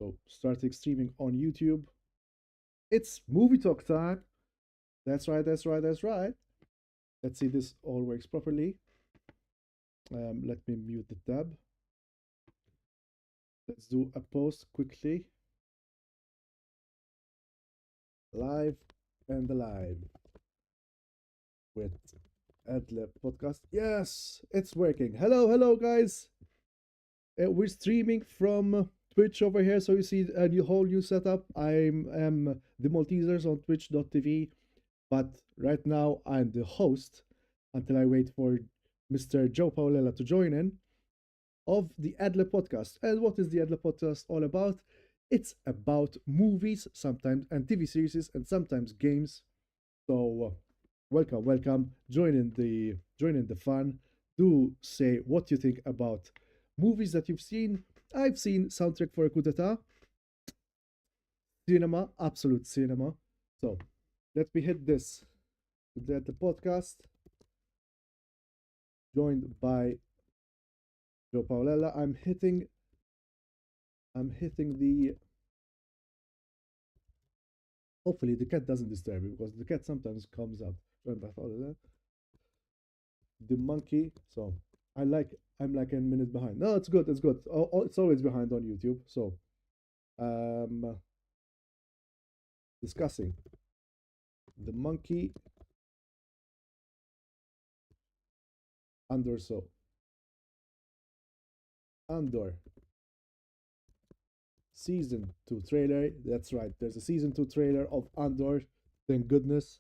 So starting streaming on YouTube. It's movie talk time. That's right, that's right, that's right. Let's see this all works properly. Let me mute the tab. Let's do a post quickly. Live and alive with Ad Lib Podcast. Yes, it's working. Hello, hello, guys. We're streaming from Twitch over here, so you see a whole new setup. I'm the Maltesers on twitch.tv, but right now I'm the host until I wait for Mr. Joe Paolella to join in of the Ad Lib Podcast. And what is the Ad Lib Podcast all about? It's about movies sometimes and TV series and sometimes games. So welcome, welcome. Join in the fun. Do say what you think about movies that you've seen. I've seen soundtrack for a coup d'etat. Cinema, absolute cinema. So let me hit this. That the podcast joined by Joe Paolella. I'm hitting the. Hopefully the cat doesn't disturb me because the cat sometimes comes up. Joined by Paolella. The monkey. So I'm like a minute behind. No, it's good. It's good. It's always behind on YouTube. So um discussing the monkey Andor. So Andor season 2 trailer. That's right. There's a season 2 trailer of Andor. Thank goodness.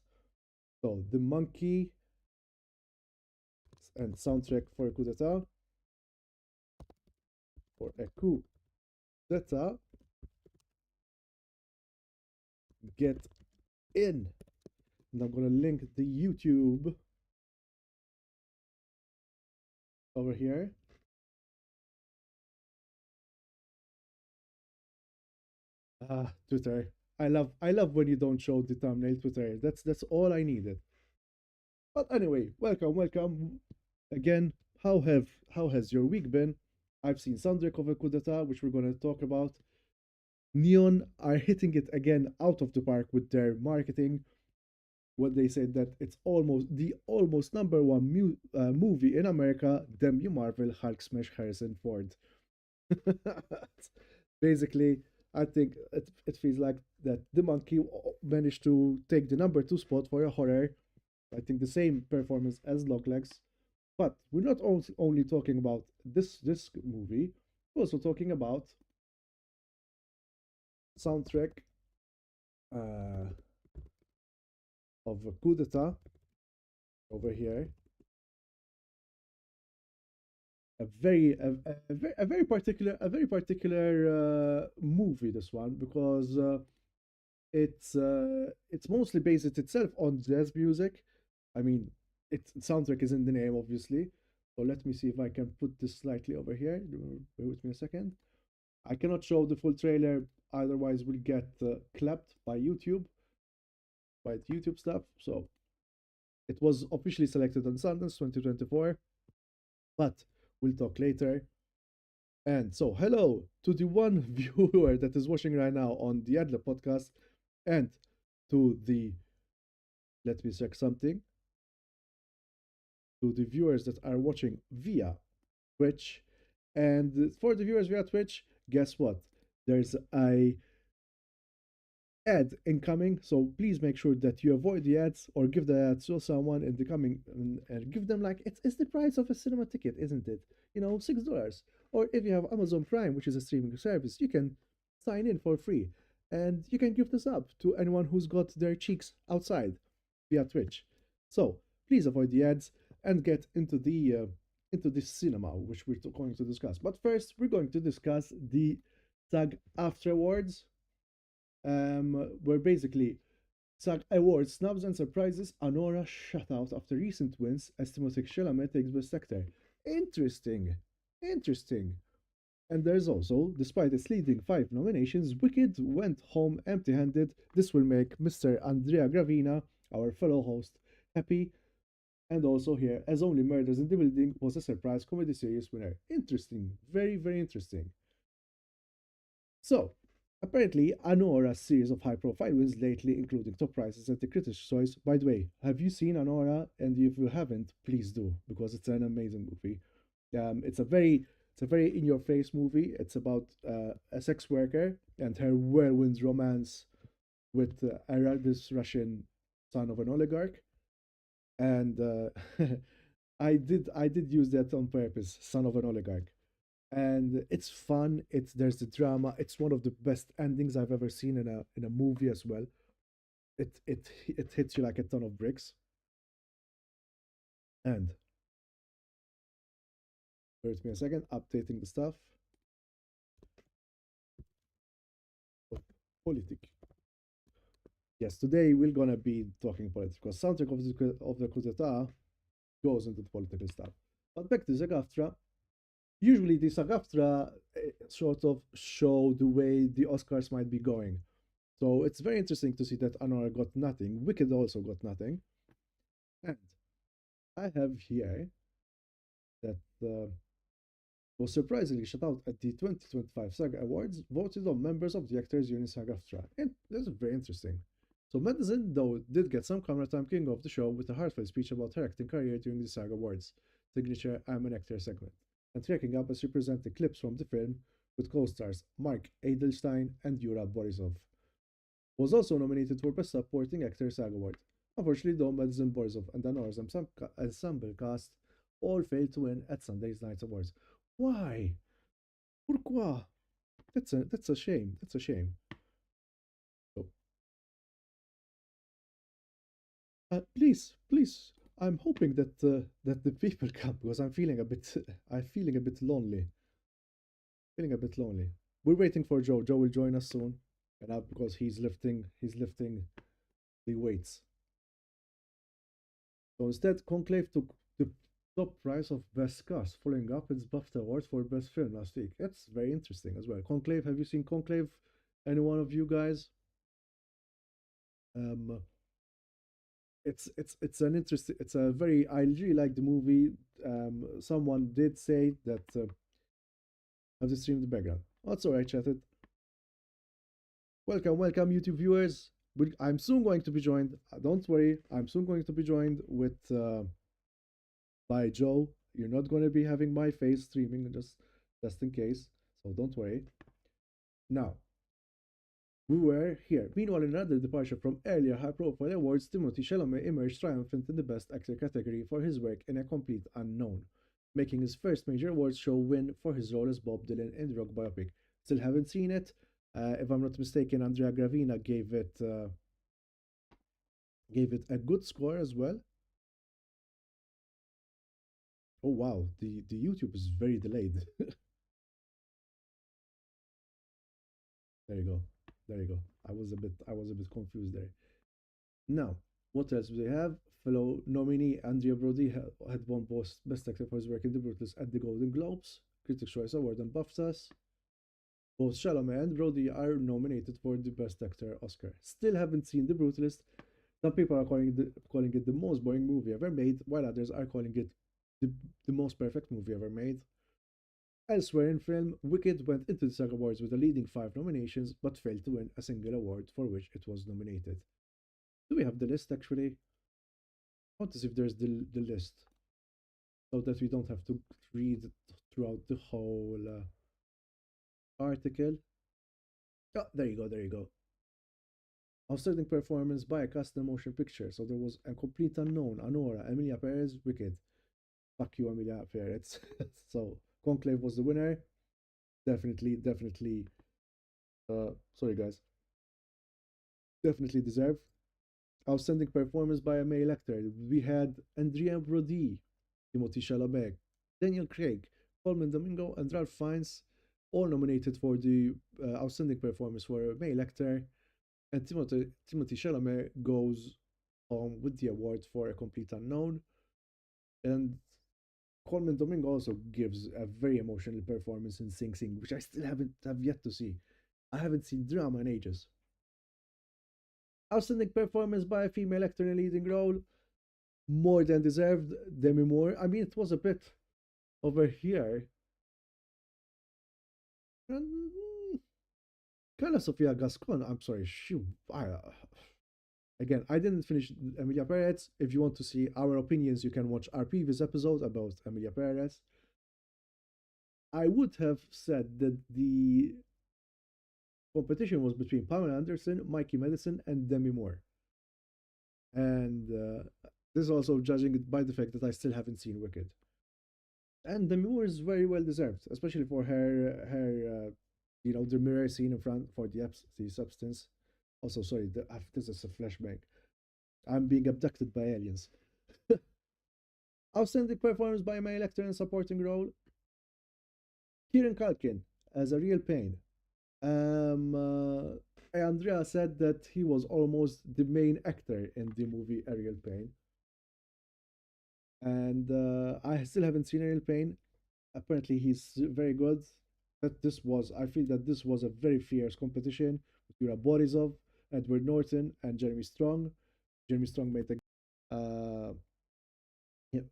So the monkey and soundtrack for a coup d'etat. For a coup d'etat. Get in. And I'm gonna link the YouTube over here. Twitter. I love when you don't show the thumbnail Twitter. That's all I needed. But anyway, welcome, welcome again. How has your week been? I've seen soundtrack of a coup d'etat, which we're gonna talk about. Neon are hitting it again out of the park with their marketing. When they said that it's almost number one movie in America, damn you Marvel, Hulk smash Harrison Ford. Basically, I think it feels like that the monkey managed to take the number two spot for a horror. I think the same performance as Loglegs. But we're not only talking about this movie, we're also talking about soundtrack uh, of a coup d'etat over here. A very particular movie, this one, because it's mostly based itself on jazz music. I mean, soundtrack is in the name, obviously. So let me see if I can put this slightly over here. Bear with me a second. I cannot show the full trailer, otherwise we'll get clapped by YouTube, by the YouTube stuff. So it was officially selected on Sundance 2024, but we'll talk later. And so, hello to the one viewer that is watching right now on the Ad Lib Podcast, and to the, let me check something, to the viewers that are watching via Twitch. And for the viewers via Twitch, guess what? There's a ad incoming, so please make sure that you avoid the ads or give the ads to someone in the coming, and give them, like, it's the price of a cinema ticket, isn't it? $6. Or if you have Amazon Prime, which is a streaming service, you can sign in for free, and you can give this up to anyone who's got their cheeks outside via Twitch. So please avoid the ads and get into this cinema, which we're going to discuss. But first, we're going to discuss the SAG afterwards, where basically SAG Awards snubs and surprises Anora shut out after recent wins as Timothée Chalamet takes Best Actor. Interesting, interesting. And there's also, despite its leading 5 nominations, Wicked went home empty-handed. This will make Mr. Andrea Gravina, our fellow host, happy. And also here, As Only Murders in the Building was a surprise comedy series winner. Interesting, very, very interesting. So, Apparently, Anora's series of high-profile wins lately, including top prizes at the Critics' Choice. By the way, have you seen Anora? And if you haven't, please do because it's an amazing movie. It's a very in-your-face movie. It's about a sex worker and her whirlwind romance with this Russian son of an oligarch. And I did use that on purpose, son of an oligarch. And it's fun. There's the drama. It's one of the best endings I've ever seen in a movie as well. It hits you like a ton of bricks. And wait me a second, updating the stuff. Politic. Yes, today we're gonna be talking politics because soundtrack of the coup d'etat goes into the political stuff. But back to SAG-AFTRA. Usually the SAG-AFTRA sort of show the way the Oscars might be going. So it's very interesting to see that Anwar got nothing. Wicked also got nothing. And I have here that was surprisingly shut out at the 2025 SAG Awards, voted on members of the Actors Union SAG-AFTRA. And that's very interesting. So Madison, though, did get some camera time kicking off the show with a heartfelt speech about her acting career during the SAG Awards, signature I'm an Actor segment, and tracking up as she presented clips from the film with co-stars Mark Edelstein and Yura Borisov. Was also nominated for Best Supporting Actor SAG Award. Unfortunately, though, Madison Borisov and Anor's ensemble cast all failed to win at Sunday's Night Awards. Why? Pourquoi? That's a shame. That's a shame. So, please, I'm hoping that the people come because I'm feeling a bit lonely. Feeling a bit lonely. We're waiting for Joe. Joe will join us soon, and because he's lifting the weights. So instead, Conclave took the top prize of Best Cast, following up its BAFTA award for Best Film last week. That's very interesting as well. Conclave, have you seen Conclave? Any one of you guys? Um, it's an interesting. It's a very. I really like the movie. Someone did say that. Have to stream the background. Oh, it's alright, chatted. Welcome, YouTube viewers. I'm soon going to be joined. Don't worry, I'm soon going to be joined with by Joe. You're not going to be having my face streaming just in case. So don't worry. Now, we were here. Meanwhile, in another departure from earlier high-profile awards, Timothy Chalamet emerged triumphant in the Best Actor category for his work in A Complete Unknown, making his first major awards show win for his role as Bob Dylan in the rock biopic. Still haven't seen it. If I'm not mistaken, Andrea Gravina gave it a good score as well. Oh wow, the YouTube is very delayed. There you go. There you go. I was a bit confused there. Now, what else do they have? Fellow nominee Andrea Brody had won both Best Actor for his work in The Brutalist at the Golden Globes, Critics' Choice Award, and BAFTAs. Both Chalamet and Brody are nominated for the Best Actor Oscar. Still haven't seen The Brutalist. Some people are calling it the most boring movie ever made, while others are calling it the most perfect movie ever made. Elsewhere in film, Wicked went into the SAG Awards with a leading 5 nominations, but failed to win a single award for which it was nominated. Do we have the list actually? I want to see if there's the list, so that we don't have to read throughout the whole article. Oh, there you go, there you go. Outstanding performance by a cast in motion picture. So there was A Complete Unknown, Anora, Emilia Perez, Wicked. Fuck you, Emilia Perez. So Conclave was the winner. Definitely. Sorry guys. Definitely deserved. Outstanding performance by a male actor. We had Andrea Brody, Timothy Chalamet, Daniel Craig, Coleman Domingo, and Ralph Fiennes, all nominated for the outstanding performance for a male actor. And Timothy Chalamet goes home with the award for A Complete Unknown. And Coleman Domingo also gives a very emotional performance in Sing Sing, which I still haven't have yet to see. I haven't seen drama in ages. Outstanding performance by a female actor in a leading role, more than deserved. Demi Moore. I mean, it was a bit over here. Carla Sofia Gascon, I'm sorry, again, I didn't finish Emilia Perez. If you want to see our opinions, you can watch our previous episode about Emilia Perez. I would have said that the competition was between Pamela Anderson, Mikey Madison, and Demi Moore. And this is also judging it by the fact that I still haven't seen Wicked. And Demi Moore is very well deserved, especially for the mirror scene in front for the substance. Also, sorry, this is a flashback. I'm being abducted by aliens. Outstanding performance by a male actor in a supporting role. Kieran Culkin as a real pain. Andrea said that he was almost the main actor in the movie Ariel Payne, and I still haven't seen Ariel Payne. Apparently, he's very good. I feel that this was a very fierce competition between Borisov, Edward Norton, and Jeremy Strong. Jeremy Strong made uh,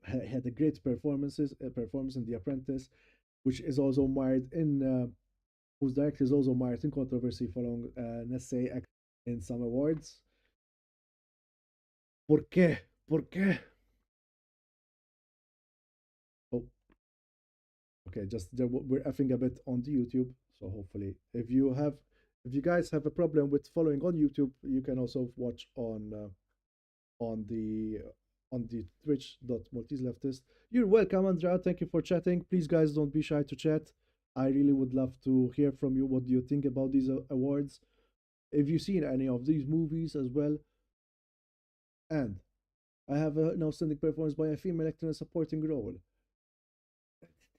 had a great performance in The Apprentice, which is also mired in whose director is also mired in controversy following an essay in some awards. ¿Por qué? ¿Por qué? Oh, okay. We're effing a bit on the YouTube, so hopefully, if you guys have a problem with following on YouTube, you can also watch on the on the twitch.malteseleftist. You're welcome, Andrea. Thank you for chatting. Please, guys, don't be shy to chat. I really would love to hear from you. What do you think about these awards? If you've seen any of these movies as well. And I have an outstanding performance by a female actor in a supporting role.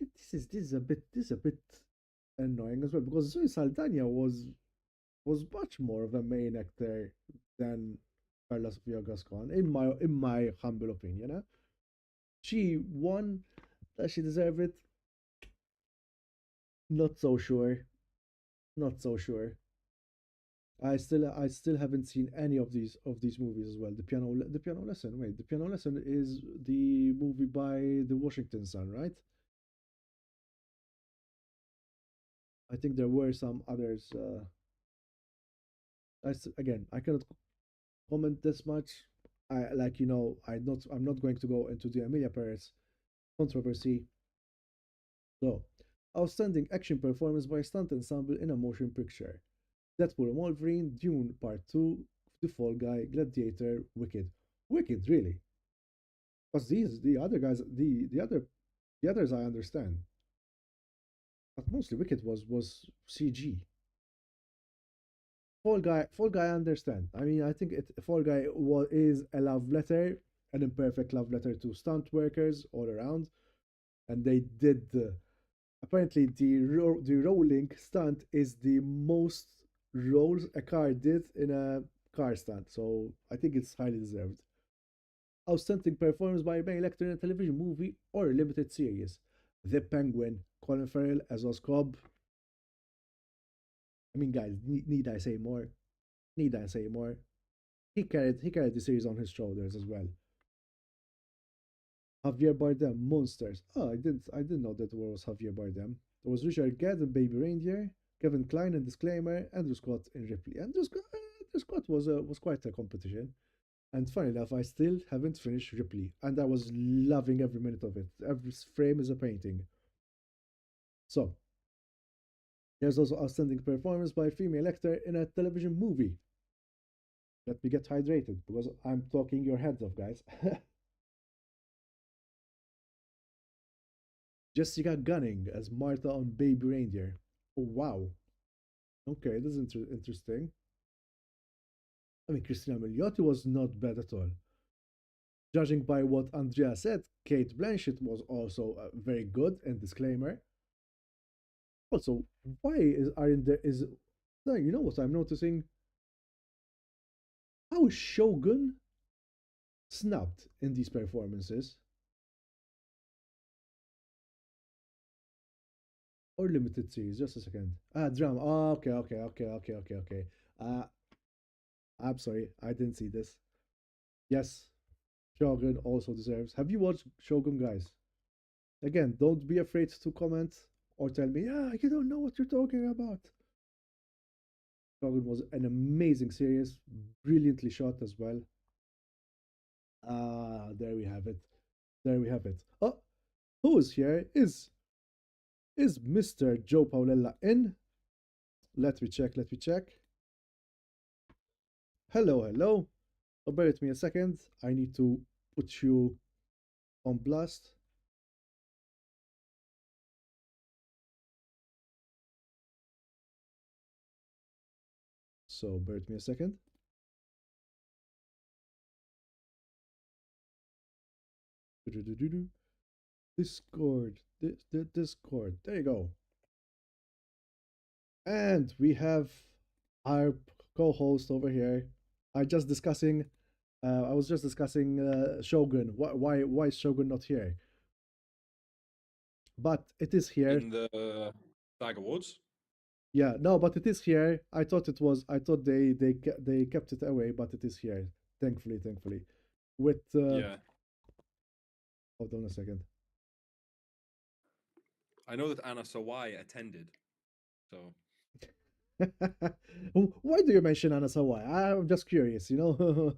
This is a bit annoying as well because Zoe Saldana was much more of a main actor than Carla Sofia Gascon, in my humble opinion. She won. Does she deserve it? Not so sure. Not so sure. I still haven't seen any of these movies as well. The piano lesson. Wait, the piano lesson is the movie by the Washington Sun, right? I think there were some others. Again, I cannot comment this much. I'm not going to go into the Amelia Perez controversy. So, outstanding action performance by a stunt ensemble in a motion picture. Deadpool and Wolverine, Dune Part 2, The Fall Guy, Gladiator, Wicked. Wicked, really? Because the other guys, the others I understand, but mostly Wicked was CG. Fall Guy, I understand. I mean, I think Fall Guy is a love letter, an imperfect love letter to stunt workers all around, and they did apparently the rolling stunt is the most rolls a car did in a car stunt, so I think it's highly deserved. Outstanding performance by a male actor in a television movie or a limited series. The Penguin, Colin Farrell as Oscob. I mean, guys, need I say more? Need I say more? He carried the series on his shoulders as well. Javier Bardem, Monsters. Oh, I didn't know that there was Javier Bardem. There was Richard Gere in Baby Reindeer, Kevin Kline in Disclaimer, Andrew Scott in Ripley. Andrew Scott was quite a competition. And funny enough, I still haven't finished Ripley, and I was loving every minute of it. Every frame is a painting. So, there's also outstanding performance by a female actor in a television movie. Let me get hydrated because I'm talking your heads off, guys. Jessica Gunning as Martha on Baby Reindeer. Oh, wow. Okay, this is interesting. I mean, Christina Milioti was not bad at all. Judging by what Andrea said, Kate Blanchett was also very good in Disclaimer. Also, why aren't there is no, you know what I'm noticing? How is Shogun snubbed in these performances or limited series? Just a second. Drama. Oh, okay, okay, okay, okay, okay, okay. Uh, I'm sorry, I didn't see this. Yes, Shogun also deserves. Have you watched Shogun, guys? Again, don't be afraid to comment or tell me, yeah, you don't know what you're talking about. Shogun was an amazing series, brilliantly shot as well. There we have it. There we have it. Oh, who is here? Is Mr. Joe Paulella in? Let me check. Let me check. Hello, hello. Oh, bear with me a second. I need to put you on blast. So bear with me a second. Discord. Discord. There you go. And we have our co-host over here. I was just discussing Shogun. Why is Shogun not here? But it is here. In the SAG Awards. Yeah, no, but it is here. I thought it was. I thought they kept it away, but it is here. Thankfully, thankfully. With Yeah. hold on a second. I know that Anna Sawai attended. So Why do you mention Anna Sawai? I'm just curious, you know.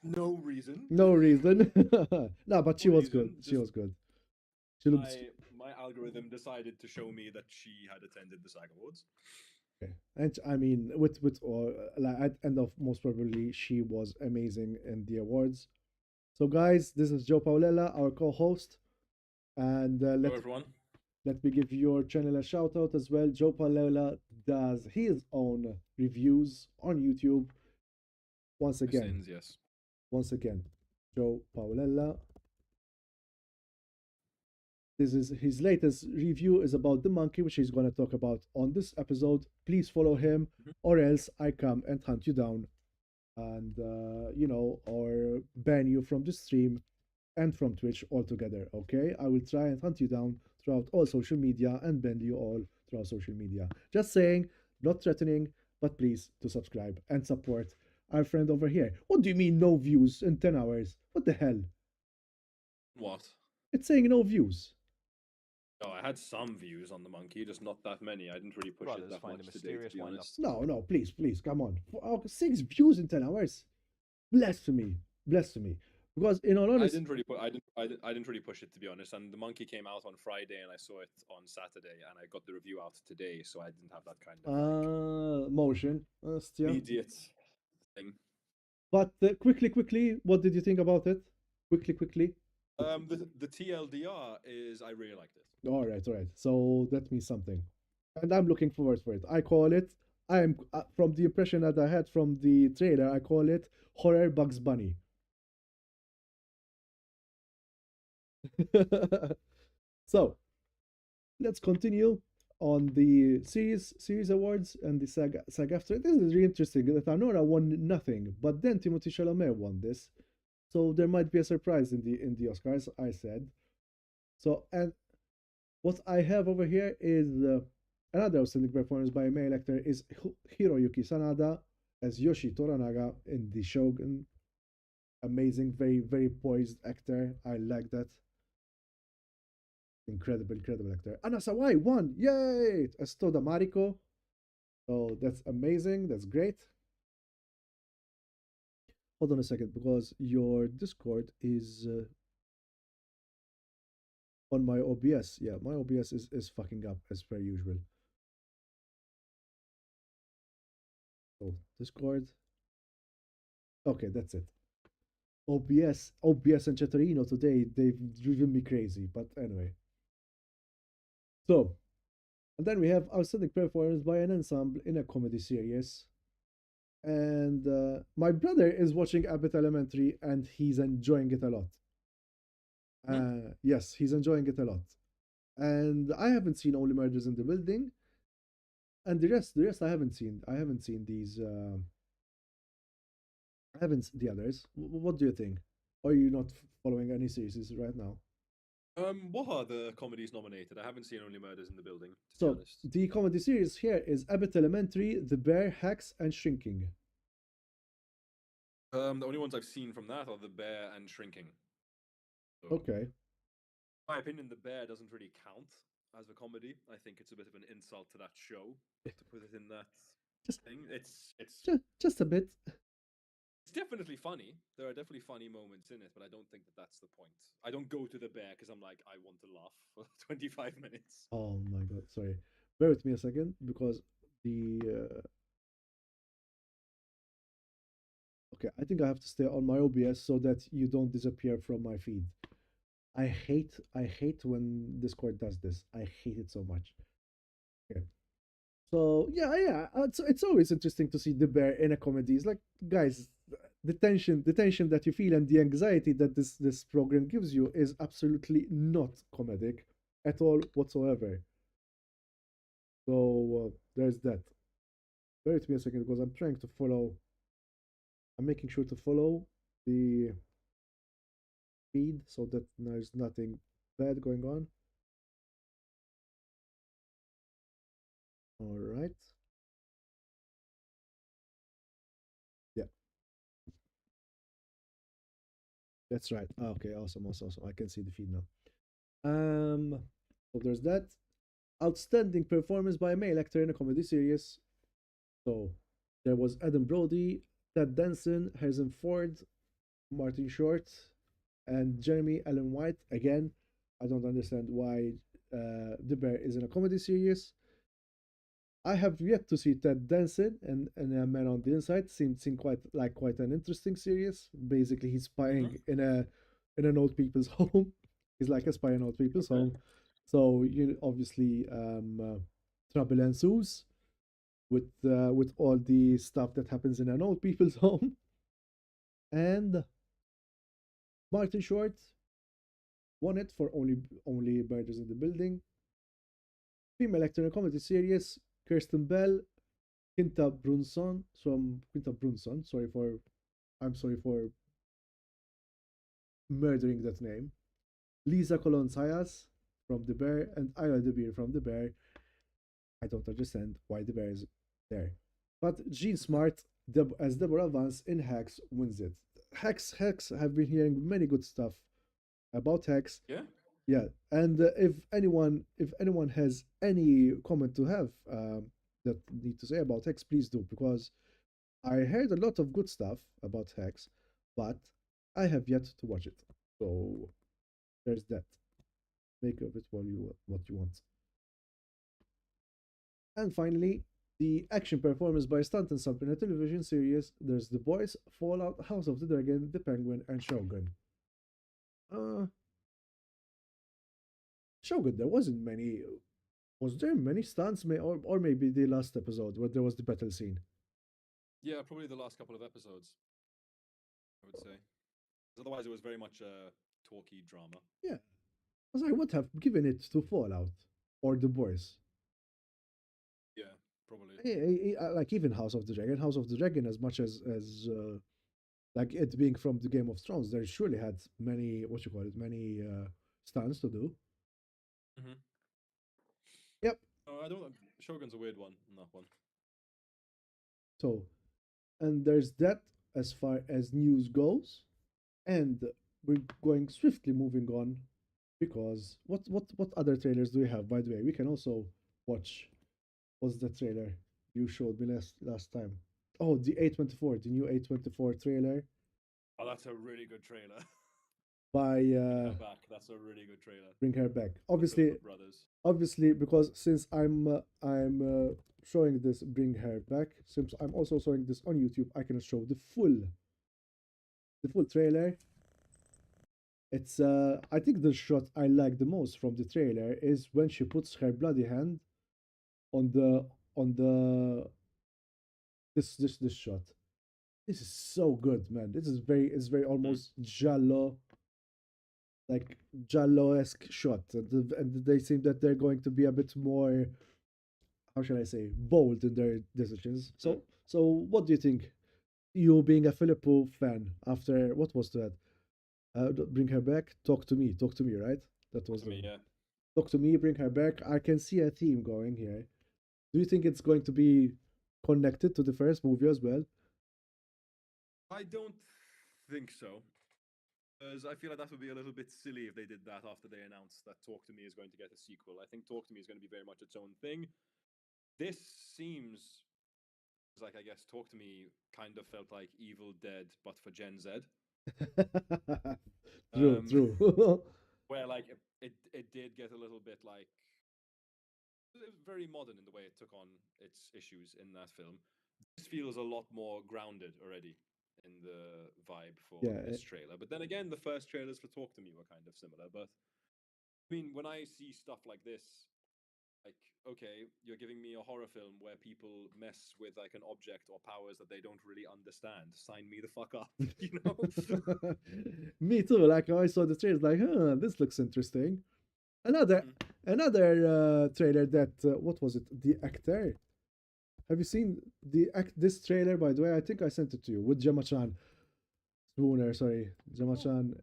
no reason. No reason. No, but she No was good. reason, She just was good. She looks my algorithm decided to show me that she had attended the SAG Awards. okay. And I mean, with or like at end of most probably she was amazing in the awards. So guys, this is Joe Paulella, our co-host, and Hello, everyone. let me give your channel a shout out as well. Joe Paulella does his own reviews on YouTube. Once again, Sins, yes. once again, Joe Paulella. This is his latest review is about the monkey, which he's going to talk about on this episode. Please follow him, or else I come and hunt you down, and or ban you from the stream and from Twitch altogether. Okay, I will try and hunt you down throughout all social media and ban you all throughout social media. Just saying, not threatening, but please to subscribe and support our friend over here. What do you mean no views in 10 hours? What the hell? What? It's saying no views. Oh, I had some views on the monkey, just not that many. I didn't really push it that much today, to be honest. No, no, please, come on. 6 views in 10 hours? Blasphemy. Blasphemy. Because in all honesty, I didn't really push it, to be honest. And the monkey came out on Friday, and I saw it on Saturday, and I got the review out today, so I didn't have that kind of motion. Still. immediate thing. But quickly, what did you think about it? Quickly. The TLDR is I really liked it. All right. So that means something, and I'm looking forward for it. I call it. I am from the impression that I had from the trailer. I call it horror Bugs Bunny. So let's continue on the series awards and the SAG after. This is really interesting that Anora won nothing, but then Timothy Chalamet won this. So there might be a surprise in the Oscars. I said so, and what I have over here is another outstanding performance by a male actor is Hiroyuki Sanada as Yoshi Toranaga in the Shogun. Amazing, very poised actor. I like that. Incredible actor. Anna Sawai won! Yay! As Toda Mariko. So that's amazing. That's great. Hold on a second, because your Discord is on my OBS. Yeah, my OBS is fucking up as per usual. So Discord. Okay, that's it. OBS and Chatterino today, they've driven me crazy. But anyway. So, and then we have outstanding performance by an ensemble in a comedy series. And my brother is watching Abbott Elementary and he's enjoying it a lot. Yes, he's enjoying it a lot. And I haven't seen Only Murders in the Building, and the rest I haven't seen. I haven't seen these. I haven't the others. What do you think? Are you not following any series right now? What are the comedies nominated? I haven't seen Only Murders in the Building, to be So honest. the comedy series here is Abbott Elementary, The Bear, Hacks, and Shrinking. The only ones I've seen from that are The Bear and Shrinking. So, Okay. in my opinion, The Bear doesn't really count as a comedy. I think it's a bit of an insult to that show to put it in that just thing. just a bit. It's definitely funny. There are definitely funny moments in it, but I don't think that that's the point. I don't go to the bear because I'm like, I want to laugh for 25 minutes. Oh my god, sorry. Bear with me a second because the okay, I think I have to stay on my OBS so that you don't disappear from my feed. I hate when Discord does this. I hate it so much. Okay. So yeah, it's always interesting to see the bear in a comedy. It's like, guys, the tension that you feel and the anxiety that this program gives you is absolutely not comedic at all whatsoever. So there's that. Bear with me a second because I'm trying to follow. I'm making sure to follow the feed so that there's nothing bad going on. All right. Yeah, that's right. Okay, awesome, awesome, awesome. I can see the feed now. So there's that. Outstanding performance by a male actor in a comedy series. So there was Adam Brody, Ted Danson, Harrison Ford, Martin Short, and Jeremy Allen White. Again, I don't understand why The Bear is in a comedy series. I have yet to see Ted Danson and A Man on the Inside. Seemed quite an interesting series. Basically, he's Mm-hmm. spying in an old people's home. He's like a spy in old people's Okay. home. So you obviously trouble ensues with all the stuff that happens in an old people's home. And Martin Short won it for only Murders in the Building. Female actor in a comedy series, Kirsten Bell, Quinta Brunson. I'm sorry for murdering that name. Lisa Colon Sayas from The Bear and Ira De Beer from The Bear. I don't understand why The Bear is there. But Jean Mm-hmm. Smart as Deborah Vance in Hacks wins it. Hacks have been hearing many good stuff about Hacks. Yeah. Yeah, and if anyone has any comment to have that need to say about Hex, please do because I heard a lot of good stuff about Hex, but I have yet to watch it. So there's that. Make of it what you want. And finally, the action performance by stunt and sub in a television series. There's The Boys, Fallout, House of the Dragon, The Penguin, and Shogun. Uh, Shogun, there wasn't many. Was there many stunts, or maybe the last episode where there was the battle scene? Yeah, probably the last couple of episodes, I would say. 'Cause otherwise, it was very much a talky drama. Yeah, because I would have given it to Fallout or The Boys. Yeah, probably. Like even House of the Dragon. House of the Dragon, as much as like it being from the Game of Thrones, they surely had many what you call it, many stunts to do. Mm-hmm. Yep. Oh, I don't. Shogun's a weird one on that one. So, and there's that as far as news goes, and we're going swiftly moving on because what other trailers do we have? By the way, we can also watch. What's the trailer you showed me last time? Oh, the A24, the new A24 trailer Oh, that's a really good trailer. by Bring her back. That's a really good trailer. Bring Her Back. The Obviously, Filbert brothers. obviously, because since I'm showing this Bring Her Back, since I'm also showing this on YouTube, I can show the full trailer. It's I think the shot I like the most from the trailer is when she puts her bloody hand on the this shot. This is so good, man. This is very Mm-hmm. almost Giallo, like Giallo-esque shot, and they seem that they're going to be a bit more, how should I say, bold in their decisions. Mm-hmm. So what do you think? You being a Filippo fan after what was that? Bring Her Back. Talk to me. Right? That Talk was to the me, one. yeah. Talk to me. Bring Her Back. I can see a theme going here. Do you think it's going to be connected to the first movie as well? I don't think so. Because I feel like that would be a little bit silly if they did that after they announced that Talk to Me is going to get a sequel. I think Talk to Me is going to be very much its own thing. This seems like I guess Talk to Me kind of felt like Evil Dead, but for Gen Z. True, Um, true. where like it did get a little bit like it was very modern in the way it took on its issues in that film. This feels a lot more grounded already in the vibe for Yeah, this trailer. But then again, the first trailers for Talk to Me were kind of similar. But I mean, when I see stuff like this, like, okay, you're giving me a horror film where people mess with like an object or powers that they don't really understand. Sign me the fuck up, you know? me too. Like I saw the trailer, like, huh, this looks interesting. Another Mhm. another trailer that what was it? The Actor. Have you seen this trailer? By the way, I think I sent it to you with Gemma Chan. Spooner, sorry, Gemma Oh, Chan.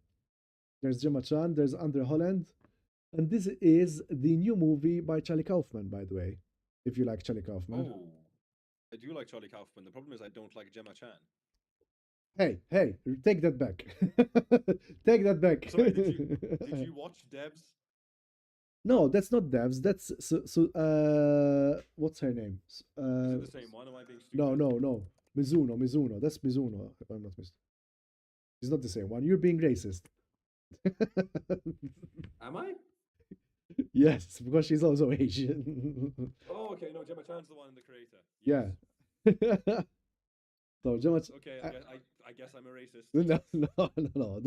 There's Gemma Chan. There's Andre Holland, and this is the new movie by Charlie Kaufman. By the way, if you like Charlie Kaufman. oh, I do like Charlie Kaufman. The problem is I don't like Gemma Chan. Hey, hey, take that back. Take that back. Sorry, did you watch Debs? No, that's not Devs. That's what's her name? Is it the same one? Am I being No, stupid? no, no. Mizuno. That's Mizuno, if I'm not mistaken. It's not the same one. You're being racist. Am I? Yes, because she's also Asian. Oh, okay. No, Gemma Chan's the one, the creator. Yes. Yeah. So Gemma, Okay, I guess I'm a racist. no, no, no,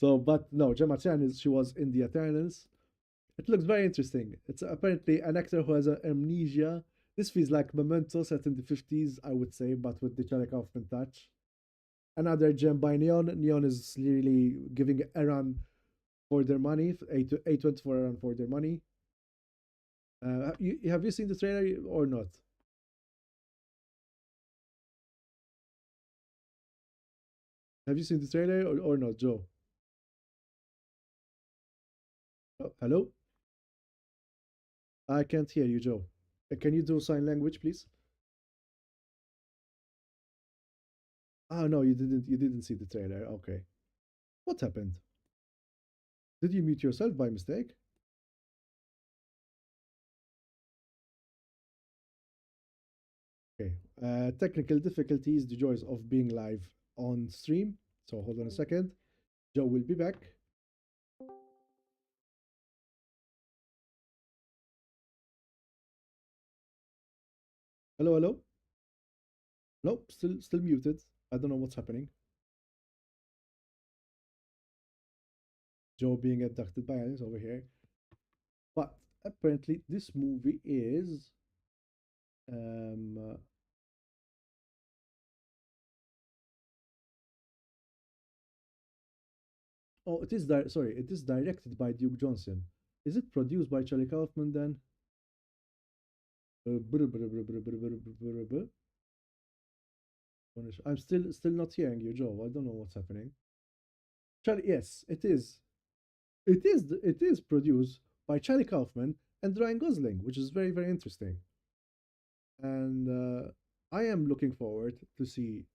no. But no, Gemma Chan she was in the Eternals. It looks very interesting. It's apparently an actor who has amnesia. This feels like Memento set in the 50s, I would say, but with the Charlie Kaufman touch. Another gem by Neon. Neon is really giving a run for their money, A24 a run for their money. Have you seen the trailer or not? Have you seen the trailer or not, Joe? Oh, hello? I can't hear you, Joe. Can you do sign language, please? Oh no, you didn't. You didn't see the trailer. Okay. What happened? Did you mute yourself by mistake? Okay. Technical difficulties, the joys of being live on stream. So hold on a second. Joe will be back. Hello, hello. Nope, still muted. I don't know what's happening. Joe being abducted by aliens over here. But apparently, this movie is. Um, oh, it is. Sorry, it is directed by Duke Johnson. Is it produced by Charlie Kaufman then? I'm still not hearing you, Joe. I don't know what's happening. Charlie, yes, it is. It is produced by Charlie Kaufman and Ryan Gosling, which is very interesting. And I am looking forward to see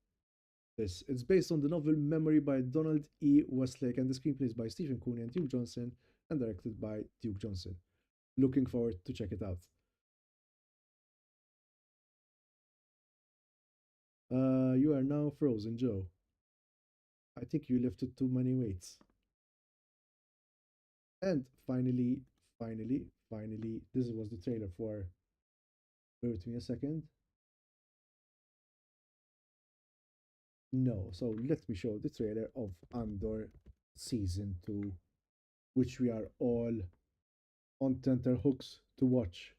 this. It's based on the novel Memory by Donald E. Westlake, and the screenplay is by Stephen Cooney and Duke Johnson, and directed by Duke Johnson. Looking forward to check it out. You are now frozen, Joe. I think you lifted too many weights. And finally, this was the trailer for. Bear with me a second. No, so let me show the trailer of Andor season 2, which we are all on tenterhooks to watch.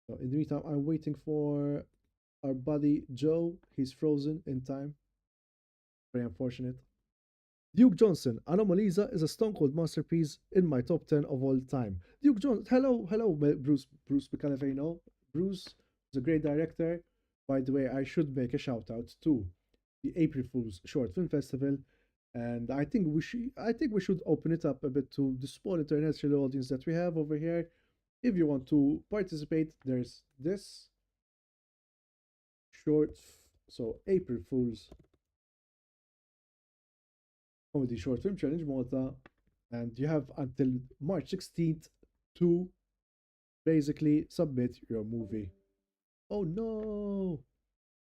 So in the meantime, I'm waiting for our buddy Joe. He's frozen in time. Very unfortunate. Duke Johnson, Anomalisa is a stone cold masterpiece in my top 10 of all time. Duke Johnson, hello, Bruce Bicalefino. Bruce is a great director. By the way, I should make a shout out to the April Fool's Short Film Festival, and I think we should open it up a bit to the small international audience that we have over here. If you want to participate, there's this short, so April Fool's Comedy Short Film Challenge Malta, and you have until March 16th to basically submit your movie. Oh no!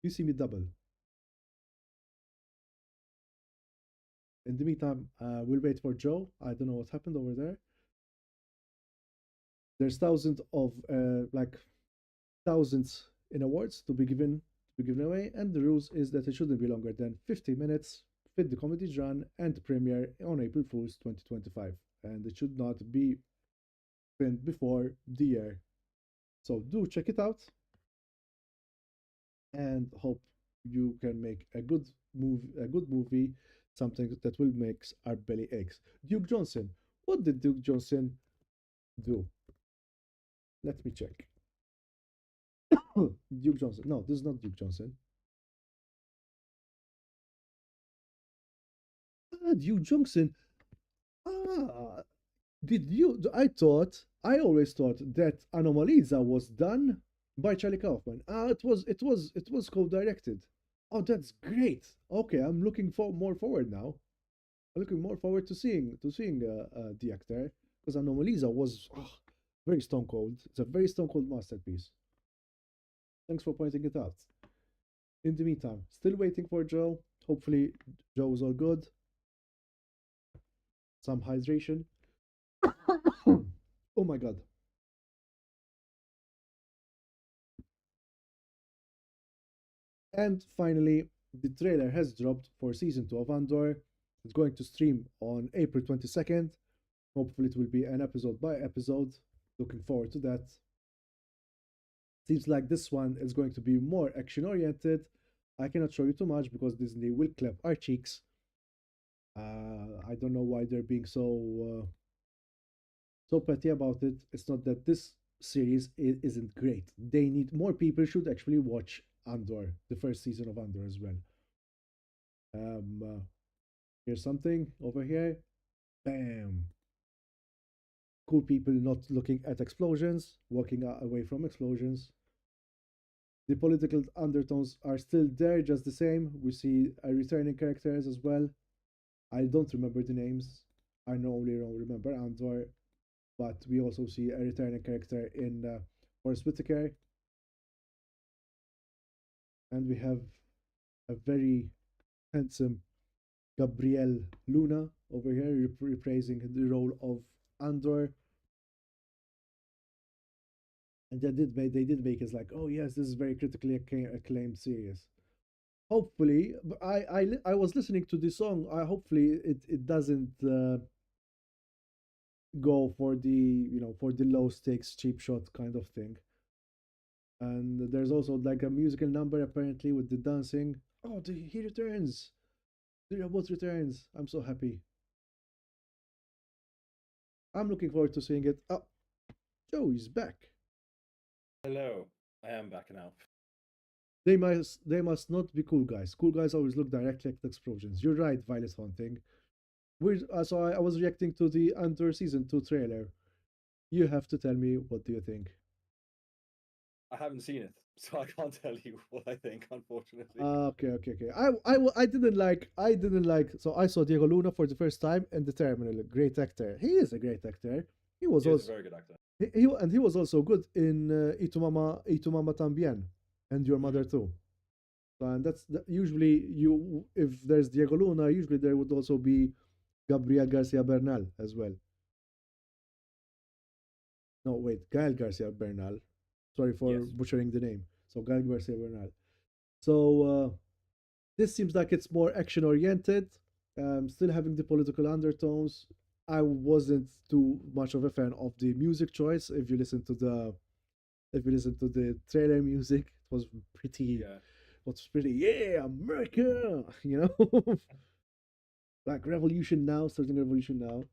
You see me double. In the meantime, we'll wait for Joe. I don't know what happened over there. There's thousands of thousands in awards to be given away, and the rules is that it shouldn't be longer than 50 minutes, fit the comedy's run, and premiere on April Fool's 2025. And it should not be filmed before the year. So do check it out and hope you can make a good movie, something that will make our belly aches. Duke Johnson. What did Duke Johnson do? Let me check. Duke Johnson. No, this is not Duke Johnson. Duke Johnson. Ah, I always thought that Anomalisa was done by Charlie Kaufman. It was co-directed. Oh, that's great. Okay, I'm looking for more forward now. I'm looking more forward to seeing the actor because Anomalisa was very stone cold. It's a very stone cold masterpiece. Thanks for pointing it out. In the meantime, still waiting for Joe. Hopefully, Joe's all good. Some hydration. Oh my god. And finally, the trailer has dropped for season 2 of Andor. It's going to stream on April 22nd. Hopefully, it will be an episode by episode. Looking forward to that. Seems like this one is going to be more action oriented. I cannot show you too much because Disney will clap our cheeks. I don't know why they're being so petty about it. It's not that this series isn't great. They need more people should actually watch Andor, the first season of Andor as well. Here's something over here. Bam. Cool people not looking at explosions, walking away from explosions. The political undertones are still there, just the same. We see returning characters as well. I don't remember the names. I only remember Andor, but we also see a returning character in Forrest Whitaker, and we have a very handsome Gabrielle Luna over here reprising the role of Andor. And they did make us like, oh yes, this is very critically acclaimed series. Hopefully, but I was listening to the song. Hopefully it doesn't go for the low stakes cheap shot kind of thing. And there's also like a musical number apparently with the dancing. Oh, he returns. The robot returns. I'm so happy. I'm looking forward to seeing it. Oh, Joe is back. Hello, I am back now. They must not be cool guys. Cool guys always look directly at explosions. You're right, Violet Haunting. I was reacting to the Andor season 2 trailer. You have to tell me, what do you think? I haven't seen it, so I can't tell you what I think, unfortunately. Okay. I didn't like. So I saw Diego Luna for the first time in the Terminal. A great actor. He is a great actor. He was He is a also very good actor. he was also good in Itumama Tambien and Your Mother Mm. Too. And usually you if there's Diego Luna, usually there would also be Gabriel Garcia Bernal as well. No, wait, Gael Garcia Bernal. Sorry for Yes. butchering the name. So Gael Garcia Bernal. So this seems like it's more action oriented, still having the political undertones. I wasn't too much of a fan of the music choice. If you listen to the trailer music, pretty Yeah. yeah, America, like revolution now, starting revolution now.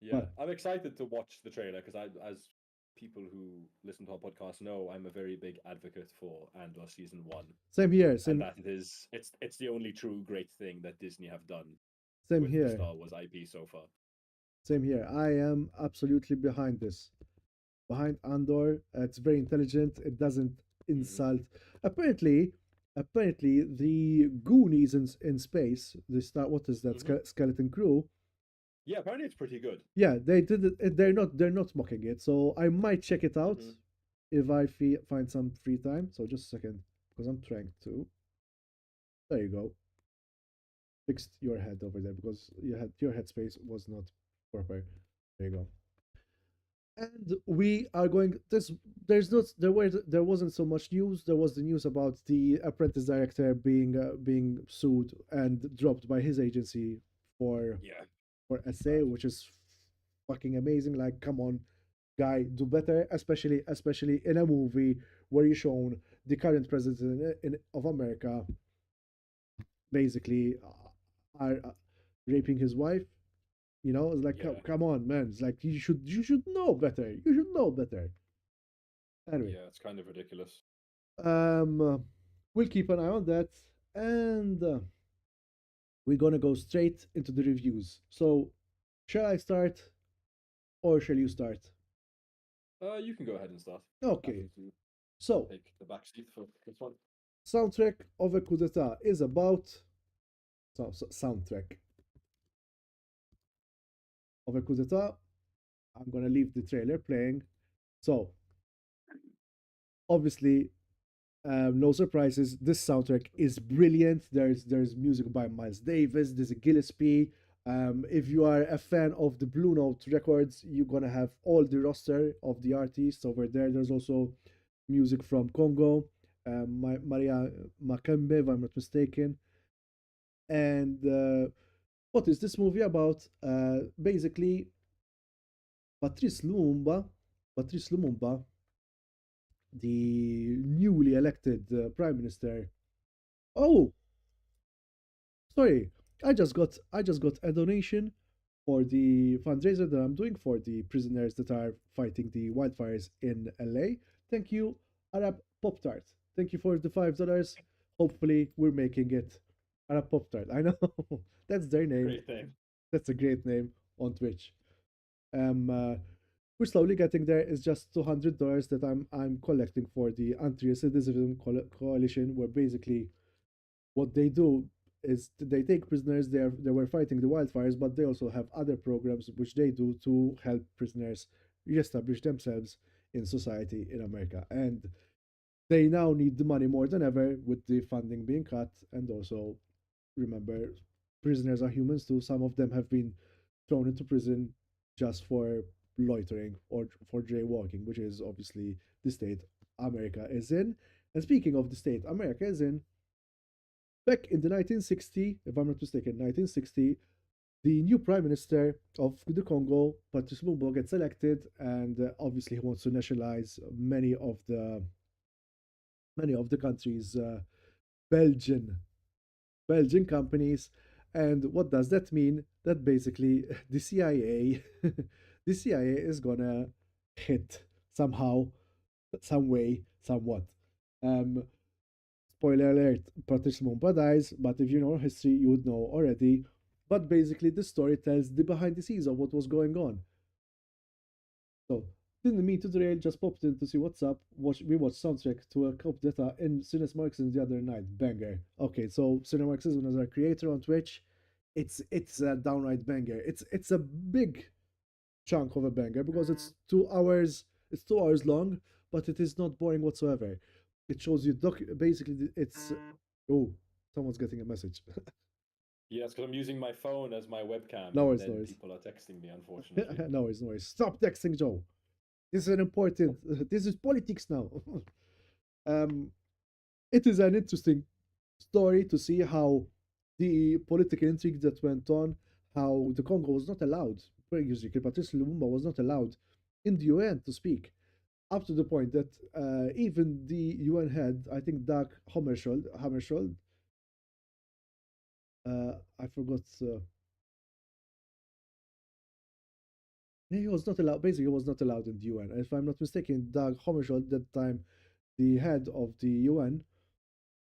Yeah. But I'm excited to watch the trailer because as people who listen to our podcast know, I'm a very big advocate for Andor season 1, same here, and same that it's the only true great thing that Disney have done same with the here, Star Wars IP so far. same here. I am absolutely behind this. Behind Andor. It's very intelligent. It doesn't Hmm. insult. Apparently, apparently the Goonies in space. The star. What is that? Hmm. Skeleton Crew. Yeah, apparently it's pretty good. Yeah, they did it. They're not mocking it. So I might check it out. Hmm. if I find some free time. So just a second, because I'm trying to. There you go. Fixed your head over there because your headspace was not proper. There you go. And we are going this there's not there wasn't so much news. There was the news about the apprentice director being sued and dropped by his agency for Yeah, for SA, bad. which is fucking amazing. Like, come on, guy, do better, especially in a movie where you shown the current president of America basically are raping his wife. You know, it's like, Yeah, come on, man. It's like you should know better. You should know better. Anyway, yeah, it's kind of ridiculous. um, uh, we'll keep an eye on that, and we're gonna go straight into the reviews. So, shall I start or shall you start? You can go ahead and start. Okay. Happy to So, take the back seat for this one. soundtrack of a coup d'état is about soundtrack of a coup d'état. I'm gonna leave the trailer playing. So, obviously, no surprises. This soundtrack is brilliant. There's music by Miles Davis. There's a Gillespie. If you are a fan of the Blue Note records, you're gonna have all the roster of the artists over there. There's also music from Congo, Maria Makembe, if I'm not mistaken. And what is this movie about? Basically, Patrice Lumumba, Patrice Lumumba, the newly elected prime minister. Oh, sorry, I just got a donation for the fundraiser that I'm doing for the prisoners that are fighting the wildfires in LA. Thank you, Arab Pop Tart. Thank you for the $5. Hopefully, we're making it. Arab Pop Tart. I know that's their name. Great name. That's a great name on Twitch. Um, uh, we're slowly getting there. It's just $200 that I'm collecting for the anti-recidivism coalition, where basically what they do is they take prisoners. They were fighting the wildfires, but they also have other programs which they do to help prisoners reestablish themselves in society in America. And they now need the money more than ever with the funding being cut. And also, remember, prisoners are humans too. Some of them have been thrown into prison just for loitering or for jaywalking, which is obviously the state America is in. And speaking of the state America is in, back in the 1960, if I'm not mistaken, 1960, the new prime minister of the Congo, Patrice Lumumba, gets elected, and obviously he wants to nationalize many of the country's Belgian Belgian companies. And what does that mean? That basically the CIA, the CIA is gonna hit somehow, some way, somewhat. Um, Spoiler alert: Patrice Lumumba dies, but if you know history, you would know already. But basically, this story tells the behind the scenes of what was going on. So, didn't mean to derail, just popped in to see what's up. We watched soundtrack to a Cop Data in Cinemas Marxism the other night. Banger. Okay, so Cinemas Marxism is our creator on Twitch. It's a downright banger. It's a big chunk of a banger because it's 2 hours long, but it is not boring whatsoever. It shows you basically it's oh, someone's getting a message. Yes, because I'm using my phone as my webcam, No and worries, no then worries. people are texting me, unfortunately. No worries, no worries. Stop texting Joe. This is an important this is politics now. um it is an interesting story to see how the political intrigue that went on, how the Congo was not allowed, basically Patrice Lumumba was not allowed in the UN to speak, up to the point that even the UN head, I think Dag Hammarskjöld, I forgot, he was not allowed, basically, he was not allowed in the UN. If I'm not mistaken, Dag Hammarskjöld, at that time, the head of the UN,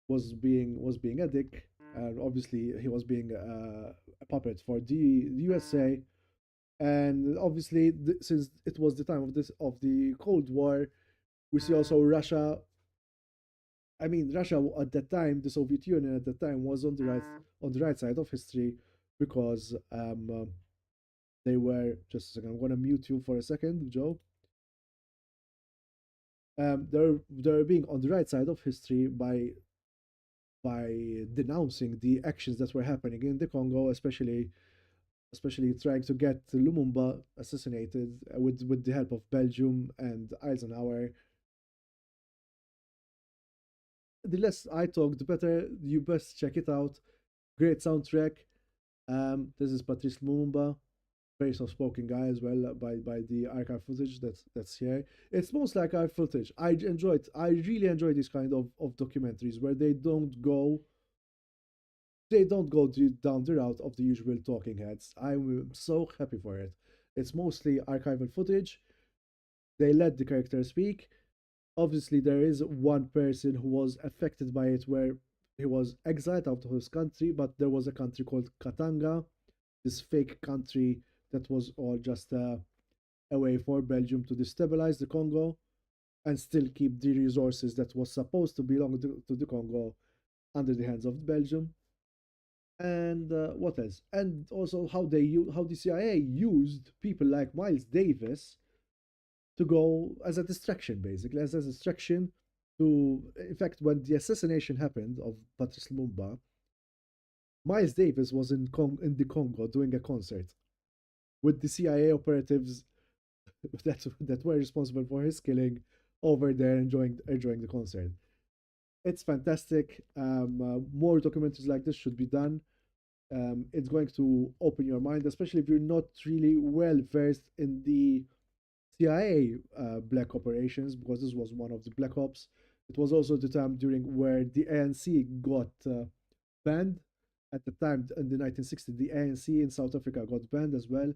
was being a dick, and obviously he was being a puppet for the USA. And obviously, since it was the time of the Cold War, we see also Russia. I mean, Russia at that time, the Soviet Union at that time was on the right side of history because they were just a second. I'm gonna mute you for a second, Joe. They're being on the right side of history by denouncing the actions that were happening in the Congo, especially trying to get Lumumba assassinated with the help of Belgium and Eisenhower. The less I talk, the better. You best check it out. Great soundtrack. This is Patrice Lumumba, very soft-spoken guy as well. By the archive footage that's here, it's most like archive footage. I really enjoy these kind of documentaries where they don't go down the route of the usual talking heads. I'm so happy for it. It's mostly archival footage. They let the characters speak. Obviously, there is one person who was affected by it where he was exiled out of his country, but there was a country called Katanga, this fake country that was all just a way for Belgium to destabilize the Congo and still keep the resources that was supposed to belong to the Congo under the hands of Belgium. And what else? And also how the CIA used people like Miles Davis to go as a distraction, basically, as a distraction to, in fact, when the assassination happened of Patrice Lumumba, Miles Davis was in the Congo doing a concert with the CIA operatives that were responsible for his killing over there enjoying the concert. It's fantastic. More documentaries like this should be done. It's going to open your mind, especially if you're not really well versed in the CIA black operations, because this was one of the black ops. It was also the time during where the ANC got banned. At the time in the 1960s, the ANC in South Africa got banned as well.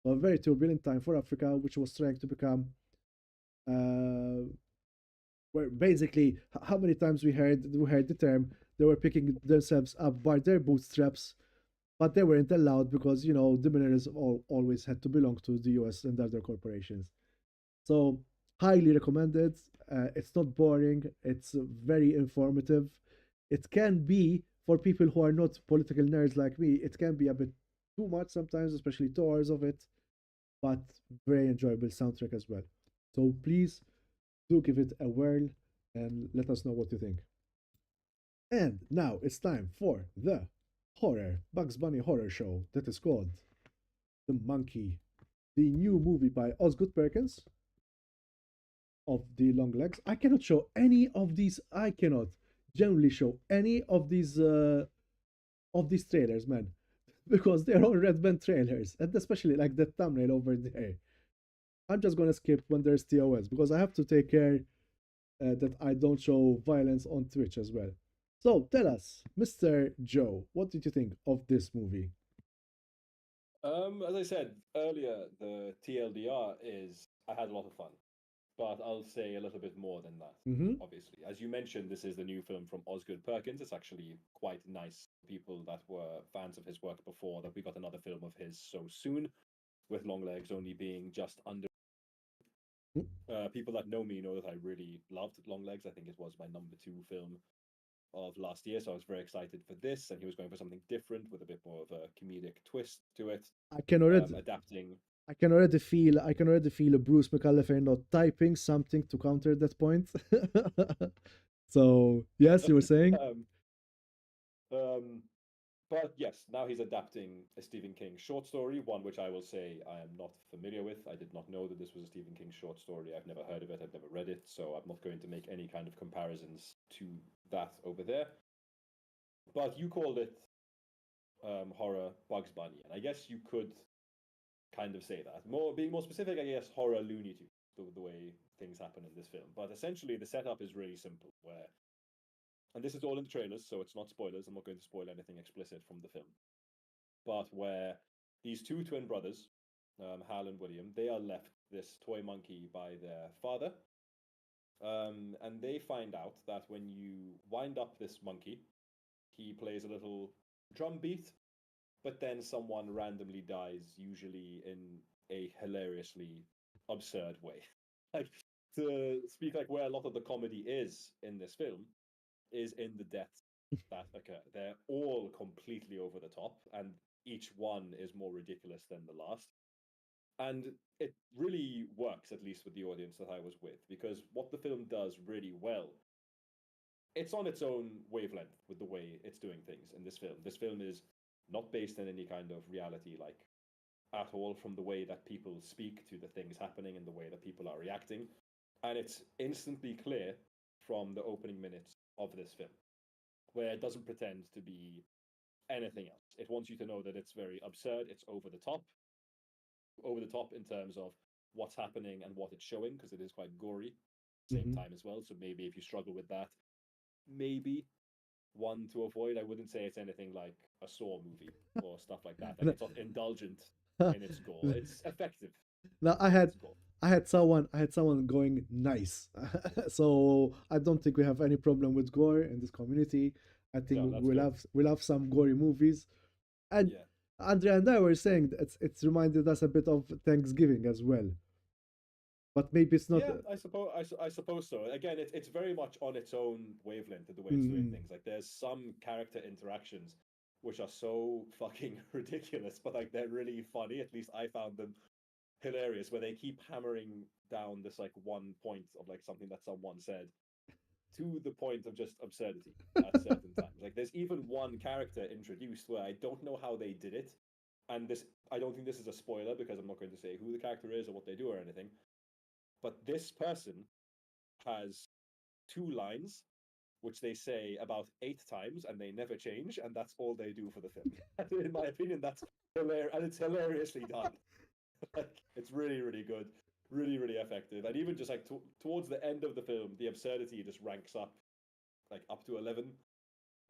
A very turbulent time for Africa, which was trying to become uh, where basically how many times we heard the term they were picking themselves up by their bootstraps, but they weren't allowed because the minerals always had to belong to the US and other corporations. So highly recommended. It's not boring. It's very informative. It can be for people who are not political nerds like me. It can be a bit too much sometimes, especially 2 hours of it, but very enjoyable soundtrack as well. So please do give it a whirl and let us know what you think. And now it's time for the horror Bugs Bunny horror show that is called The Monkey, the new movie by Osgood Perkins of the long legs. I cannot show any of these. I cannot generally show any of these trailers, man, because they're all Red Band trailers, and especially like the thumbnail over there. I'm just gonna skip when there's TOS because I have to take care that I don't show violence on Twitch as well. So tell us, Mr. Joe, what did you think of this movie? As I said earlier, the TLDR is I had a lot of fun, but I'll say a little bit more than that. Mm-hmm. Obviously, as you mentioned, this is the new film from Osgood Perkins. It's actually quite nice. People that were fans of his work before that we got another film of his so soon, with Longlegs only being just under. People that know me know that I really loved Longlegs. I think it was my number two film of last year, so I was very excited for this. And he was going for something different with a bit more of a comedic twist to it, I can already adapting. I can already feel a Bruce McAllifer not typing something to counter that point. So yes, you were saying. um, um, But yes, now he's adapting a Stephen King short story, one which I will say I am not familiar with. I did not know that this was a Stephen King short story. I've never heard of it. I've never read it, so I'm not going to make any kind of comparisons to that over there. But you called it horror Bugs Bunny, and I guess you could kind of say that. More being more specific, I guess horror Looney Tunes, the way things happen in this film. But essentially, the setup is really simple. Where and this is all in the trailers, so it's not spoilers. I'm not going to spoil anything explicit from the film. But where these two twin brothers, Hal and William, they are left this toy monkey by their father. And they find out that when you wind up this monkey, he plays a little drum beat, but then someone randomly dies, usually in a hilariously absurd way. Like, to speak like where a lot of the comedy is in this film is in the deaths that occur. They're all completely over the top, and each one is more ridiculous than the last. And it really works, at least with the audience that I was with, because what the film does really well, it's on its own wavelength with the way it's doing things in this film. This film is not based in any kind of reality, like at all, from the way that people speak to the things happening and the way that people are reacting. And it's instantly clear from the opening minutes of this film, where it doesn't pretend to be anything else. It wants you to know that it's very absurd, it's over the top in terms of what's happening and what it's showing, because it is quite gory at the same Hmm. time as well. So maybe if you struggle with that, maybe one to avoid. I wouldn't say it's anything like a Saw movie or stuff like that. Like, it's not indulgent in its gore. It's effective Now in its gore. I had someone going nice. So I don't think we have any problem with gore in this community. I think Yeah, that's good. we'll have some gory movies. And Yeah. Andrea and I were saying that it's reminded us a bit of Thanksgiving as well. But maybe it's not. Yeah, I suppose so. Again, it's very much on its own wavelength of the way it's doing Mm, things. Like, there's some character interactions which are so fucking ridiculous, but like they're really funny. At least I found them hilarious, where they keep hammering down this like one point of like something that someone said to the point of just absurdity at certain times. Like, there's even one character introduced where I don't know how they did it, and this I don't think this is a spoiler because I'm not going to say who the character is or what they do or anything. But this person has two lines which they say about 8 times and they never change, and that's all they do for the film. And in my opinion, that's hilarious, and it's hilariously done. Like, it's really, really good, really, really effective, and even just like towards the end of the film, the absurdity just ranks up, like up to 11,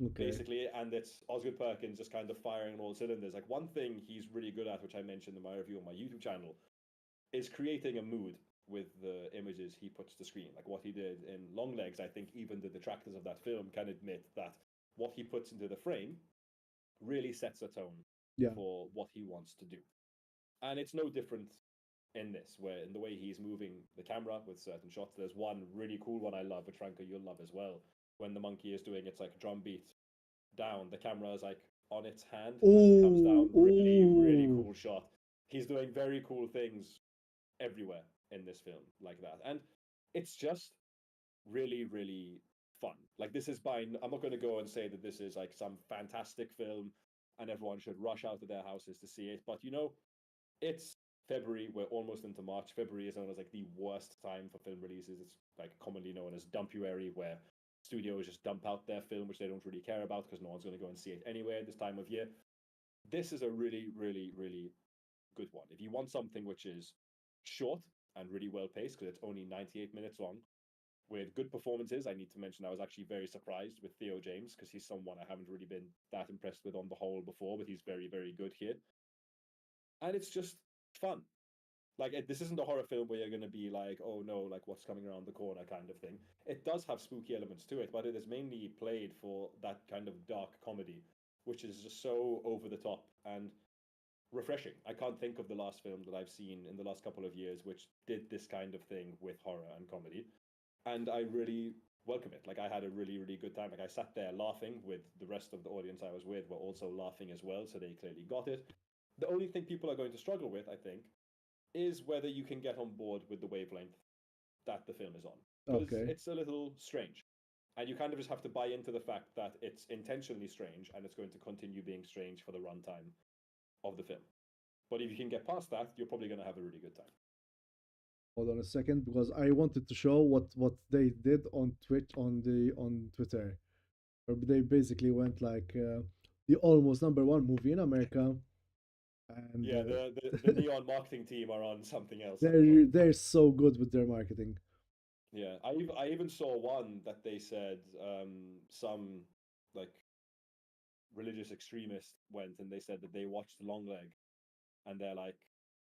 okay. basically, and it's Osgood Perkins just kind of firing on all cylinders. Like, one thing he's really good at, which I mentioned in my review on my YouTube channel, is creating a mood with the images he puts to screen. Like what he did in Longlegs, I think even the detractors of that film can admit that what he puts into the frame really sets a tone Yeah. for what he wants to do. And it's no different in this, where in the way he's moving the camera with certain shots. There's one really cool one I love, which Franco you'll love as well. When the monkey is doing its like drum beat down, the camera is like on its hand as it comes Oh, down. Really, really oh. cool shot. He's doing very cool things everywhere in this film like that. And it's just really, really fun. Like, this is by, I'm not going to go and say that this is like some fantastic film and everyone should rush out of their houses to see it. But, it's February. We're almost into March. February is known as like the worst time for film releases. It's like commonly known as dumpuary, where studios just dump out their film, which they don't really care about because no one's going to go and see it anyway at this time of year. This is a really, really, really good one. If you want something which is short and really well paced, because it's only 98 minutes long, with good performances. I need to mention I was actually very surprised with Theo James, because he's someone I haven't really been that impressed with on the whole before, but he's very, very good here. And it's just fun. Like, this isn't a horror film where you're going to be like, oh no, like what's coming around the corner kind of thing. It does have spooky elements to it, but it is mainly played for that kind of dark comedy, which is just so over the top and refreshing. I can't think of the last film that I've seen in the last couple of years which did this kind of thing with horror and comedy. And I really welcome it. Like, I had a really, really good time. Like, I sat there laughing with the rest of the audience I was with were also laughing as well, so they clearly got it. The only thing people are going to struggle with, I think, is whether you can get on board with the wavelength that the film is on. Because Okay. it's a little strange. And you kind of just have to buy into the fact that it's intentionally strange and it's going to continue being strange for the runtime of the film. But if you can get past that, you're probably going to have a really good time. Hold on a second, because I wanted to show what they did on Twitch on Twitter. Where they basically went like the almost number one movie in America, and Yeah, the neon marketing team are on something else at the moment. they're so good with their marketing. Yeah, I even saw one that they said some like religious extremist went and they said that they watched Longleg and they're like,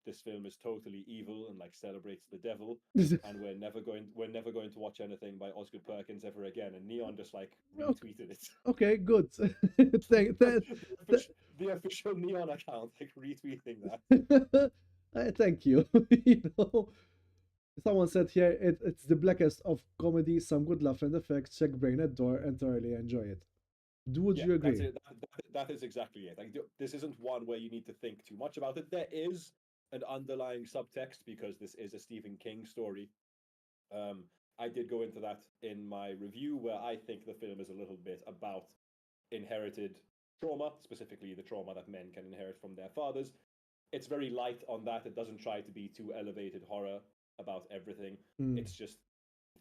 this film is totally evil and like celebrates the devil, and we're never going to watch anything by Osgood Perkins ever again. And Neon just like Okay, retweeted it. okay, good. thank, the, thank, official, the official Neon account like retweeting that. thank you. You know, someone said here it's the blackest of comedy, some good laugh and effects. Check brain at door and thoroughly enjoy it. Would Yeah, you that's agree? it. That is exactly it. Like, this isn't one where you need to think too much about it. There is an underlying subtext because this is a Stephen King story. I did go into that in my review, where I think the film is a little bit about inherited trauma, specifically the trauma that men can inherit from their fathers. It's very light on that. It doesn't try to be too elevated horror about everything. Mm, It's just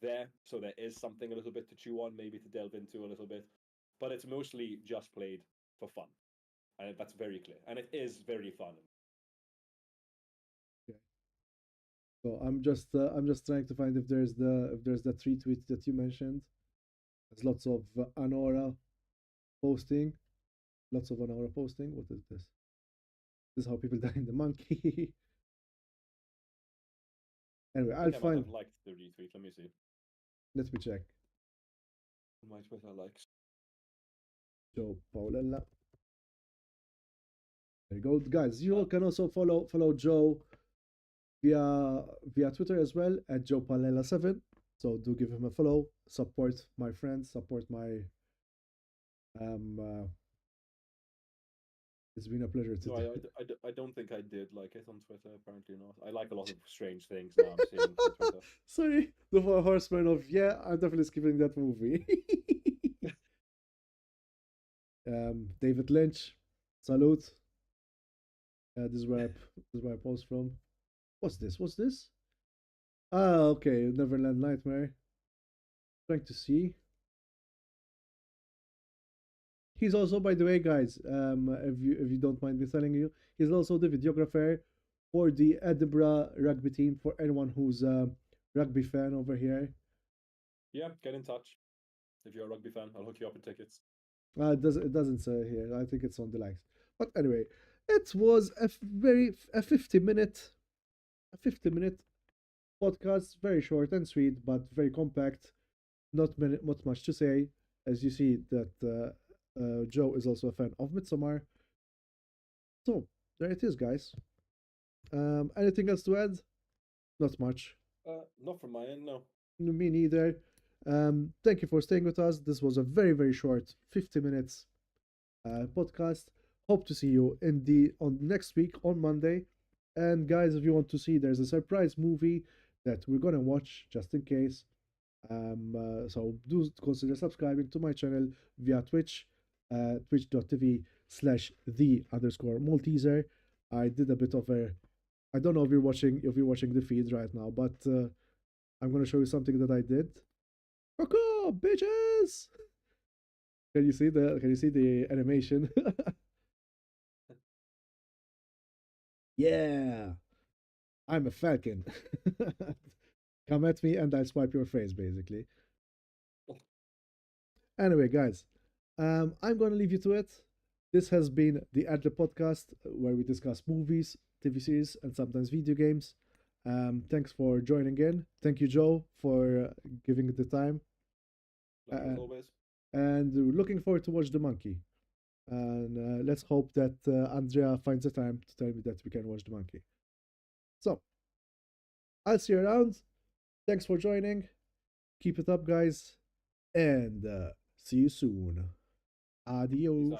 there, so there is something a little bit to chew on, maybe to delve into a little bit. But it's mostly just played for fun, and that's very clear. And it is very fun. okay. So I'm just trying to find if there's the three tweets that you mentioned. There's lots of Anora posting, lots of Anora posting. What is this? This is how people die in the monkey. Anyway, I I'll think I might find. have liked the retweet. Let me see. Let me check. My Twitter likes. Joe Paulella. There you go, guys. You all Uh, can also follow Joe via Twitter as well at Joe Paulella 7. So do give him a follow. Support my friends. Support my. Um, uh, it's been a pleasure to no, do. I don't think I did like it on Twitter. Apparently not. I like a lot of strange things now I'm seeing on Twitter. Sorry, the Four Horsemen of yeah. I'm definitely skipping that movie. David Lynch. Salute. This is where I post from. What's this? What's this? Ah, okay. Neverland Nightmare. Trying to see. He's also, by the way, guys, if you don't mind me telling you, he's also the videographer for the Edinburgh rugby team. For anyone who's a rugby fan over here, Yeah, get in touch if you're a rugby fan. I'll hook you up with tickets. it doesn't say here. I think it's on the likes. But anyway, it was a 50 minute podcast, very short and sweet, but very compact. Not much to say. As you see, that Joe is also a fan of Midsommar. So there it is, guys. Anything else to add? Not much. Not from my end, no. Me neither. Thank you for staying with us. This was a very, very short 50 minutes podcast. Hope to see you in the on next week on Monday. And guys, if you want to see, there's a surprise movie that we're gonna watch just in case. So do consider subscribing to my channel via Twitch, twitch.tv/the_Malteser. I did a bit of a I don't know if you're watching the feed right now, but I'm gonna show you something that I did. Coco, bitches! Can you see the animation? Yeah, I'm a falcon. Come at me and I'll swipe your face, basically. Anyway, guys, I'm gonna leave you to it. This has been the Ad Lib Podcast, where we discuss movies, TV series, and sometimes video games. Thanks for joining in. Thank you, Joe, for giving it the time. Pleasure as Uh, always. and looking forward to watch The Monkey. And let's hope that Andrea finds the time to tell me that we can watch The Monkey. So, I'll see you around. Thanks for joining. Keep it up, guys. And see you soon. Peace Adios. out.